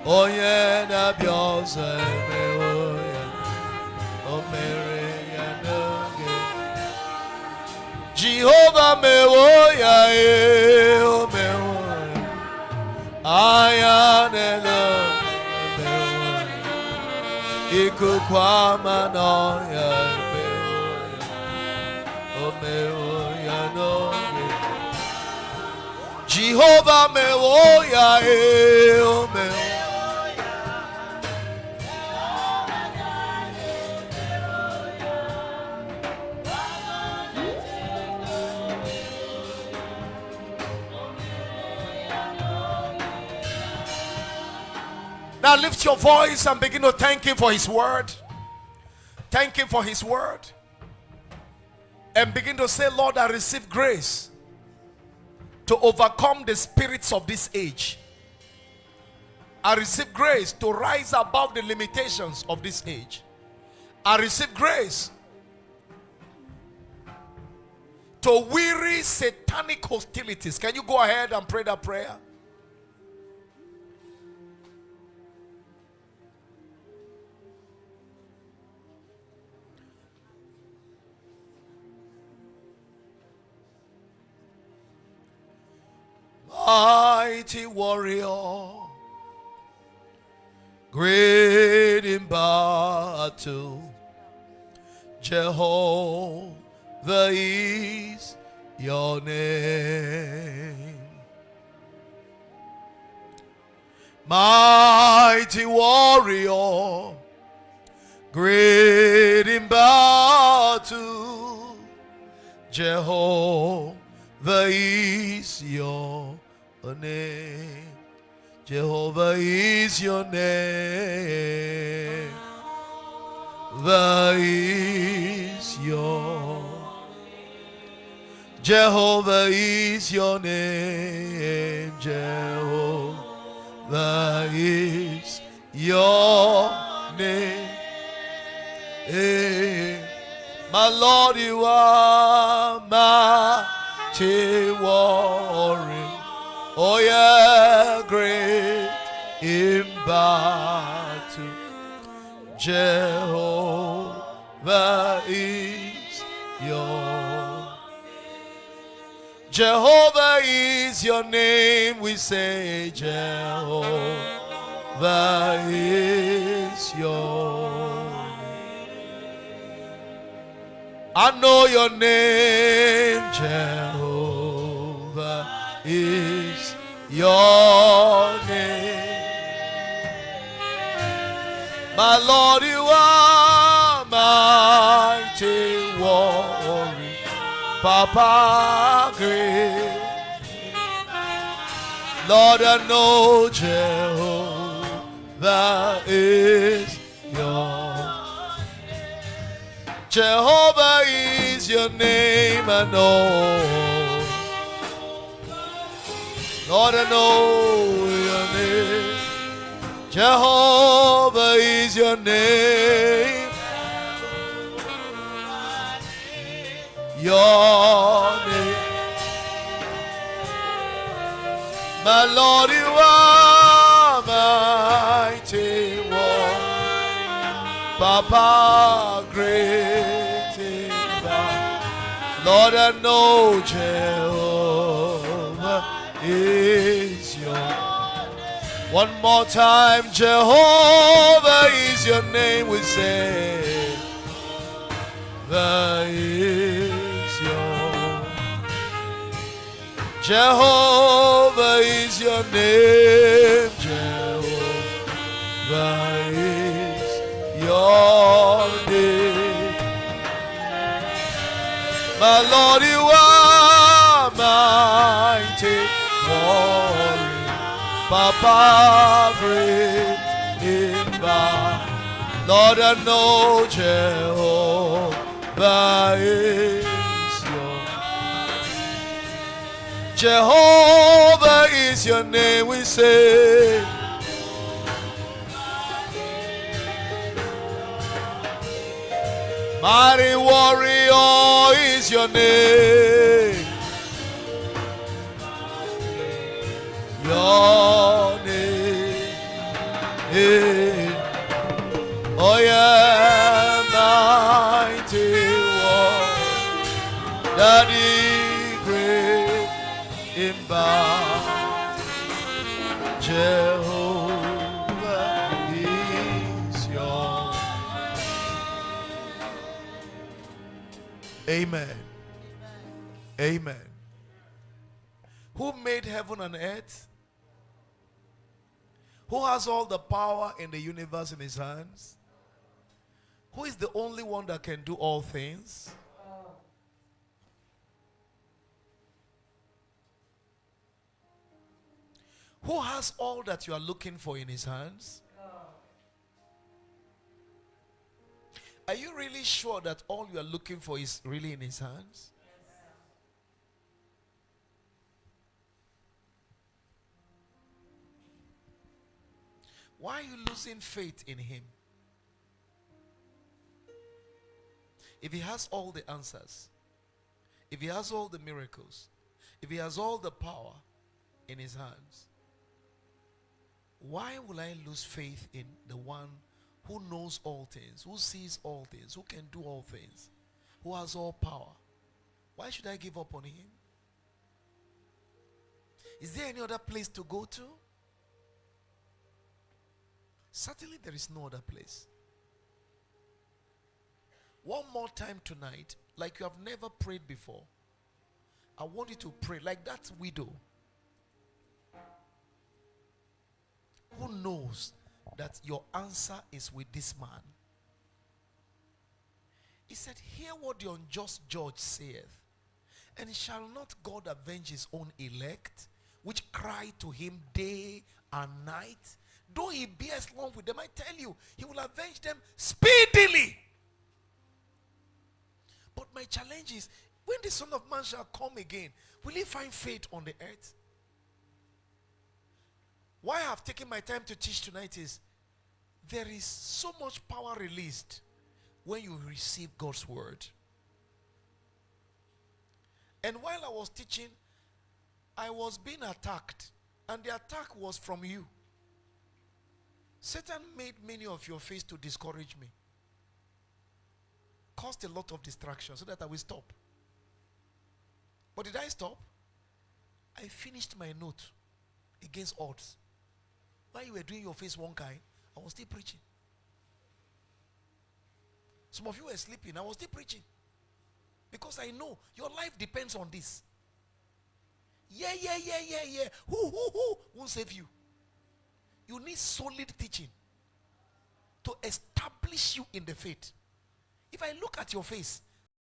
Oye na biosa me oya. O Mary anoge. Jehovah me oya o me oya. Ayanelo me oya. Ikukwama noya me oya. O me oya noge. Jehovah me oya o me oya. Now lift your voice and begin to thank him for his word. Thank him for his word. And begin to say, Lord, I receive grace to overcome the spirits of this age. I receive grace to rise above the limitations of this age. I receive grace to weary satanic hostilities. Can you go ahead and pray that prayer? Mighty warrior, great in battle, Jehovah is your name. Mighty warrior, great in battle, Jehovah is your name. Jehovah is your name. Jehovah is your Jehovah is your name. Jehovah is your name. My Lord, you are mighty warrior. Oh yeah, great in battle. Jehovah is your Jehovah is your name. We say Jehovah is your I know your name, Jehovah is your name. My Lord, you are mighty warrior, Papa great. Lord, I know Jehovah is your Jehovah is your name, I know. Lord, I know your name. Jehovah is your name. Your name. My Lord, you are mighty one. Papa, great in battle. Lord, I know Jehovah is your name. One more time, Jehovah is your name. We say, Jehovah is your Jehovah is your name. Jehovah is your name. My Lord, you are mighty warrior, Papa great in battle. Lord, I know Jehovah is your Jehovah is your name. We say, mighty warrior is your name. Your name. Oh yeah, mighty one, Daddy great in battle, Jehovah is your. Amen. Amen. Who made heaven and earth? Who has all the power in the universe in his hands? Who is the only one that can do all things? Who has all that you are looking for in his hands? Are you really sure that all you are looking for is really in his hands? Why are you losing faith in him? If he has all the answers, if he has all the miracles, if he has all the power in his hands, why will I lose faith in the one who knows all things, who sees all things, who can do all things, who has all power? Why should I give up on him? Is there any other place to go to? Certainly there is no other place. One more time tonight, like you have never prayed before, I want you to pray like that widow who knows that your answer is with this man. He said, hear what the unjust judge saith, and shall not God avenge his own elect, which cry to him day and night? Though he bears long with them, I tell you, he will avenge them speedily. But my challenge is, when the Son of Man shall come again, will he find faith on the earth? Why I have taken my time to teach tonight is, there is so much power released when you receive God's word. And while I was teaching, I was being attacked, and the attack was from you. Satan made many of your face to discourage me. Caused a lot of distraction so that I will stop. But did I stop? I finished my note against odds. While you were doing your face one kind, I was still preaching. Some of you were sleeping, I was still preaching. Because I know your life depends on this. Yeah. Who won't save you? You need solid teaching to establish you in the faith. If I look at your face